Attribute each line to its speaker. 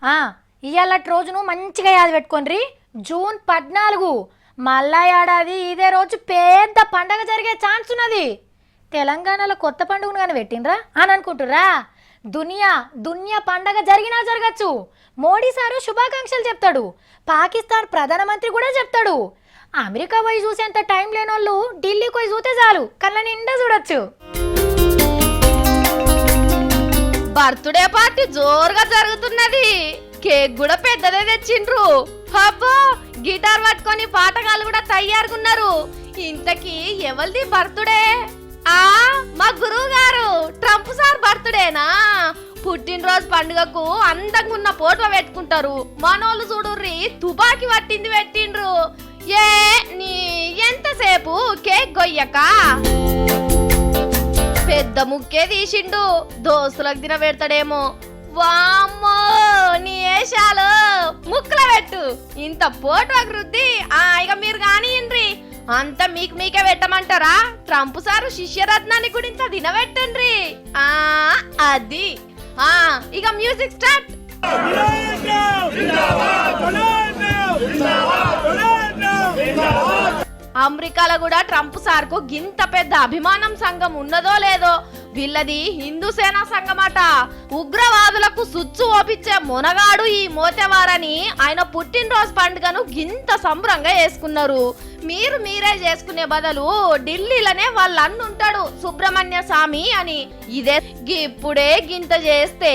Speaker 1: ఆ ఇయాలటి రోజును మంచిగా యాద పెట్టుకోండి. జూన్ 14 మళ్ళా ఏడాది ఇదే రోజు పెద్ద పండగ జరిగే ఛాన్స్ ఉన్నది. తెలంగాణలో కొత్త పండుగను కానీ పెట్టినరా అని అనుకుంటురా? దునియా దునియా పండగ జరిగినా జరగచ్చు. మోడీ సారు శుభాకాంక్షలు చెప్తాడు. పాకిస్తాన్ ప్రధానమంత్రి కూడా చెప్తాడు. అమెరికా పోయి చూసేంత టైం లేనోళ్ళు ఢిల్లీకి పోయి చూస్తే చాలు కళ్ళ నిండా చూడొచ్చు.
Speaker 2: బర్త్డే పార్టీ జోరుగా జరుగుతున్నది. కేక్ కూడా పెద్దదే తెచ్చిండ్రు. అబ్బో గిటార్ పట్టుకొని పాటగాళ్ళు కూడా తయారుగున్నారు. ఇంతకీ ఎవరిది బర్త్డే? మా గురువు గారు ట్రంప్ సార్ బర్త్డేనా? పుట్టినరోజు పండుగకు అందంగా ఉన్న ఫోటో పెట్టుకుంటారు. మనోళ్ళు చూడుర్రి తుపాకి పట్టింది పెట్టిండ్రు. ఏ నీ ఎంతసేపు కేక్ గొయ్యక పెద్ద ముక్కే తీసిండు. దోస్తులకు తిన పెడతాడేమో. వామ్మో నీ ఏషాలు ముక్కుల పెట్టు. ఇంత ఫోటోకి రుద్ది ఇక మీరు కానియండ్రి. అంత మీకే పెట్టమంటారా? ట్రంప్ సారు శిష్యరత్నాన్ని కూడా ఇంత తినబెట్టండ్రి. అది ఇక మ్యూజిక్ స్టార్ట్. అమెరికాలో కూడా ట్రంప్ సార్ కు గింత పెద్ద అభిమానం సంఘం ఉన్నదో లేదో. వీళ్ళది హిందూ సేనా సంఘమట. ఉగ్రవాదులకు సుచ్చు ఓపించే మొనగాడు ఈ మోతెవారని ఆయన పుట్టినరోజు పండుగను గింత సంబరంగా చేసుకున్నారు. మీరే చేసుకునే బదులు ఢిల్లీలోనే వాళ్ళ అన్నుంటాడు సుబ్రహ్మణ్య స్వామి అని. ఇదే ఇప్పుడే గింత చేస్తే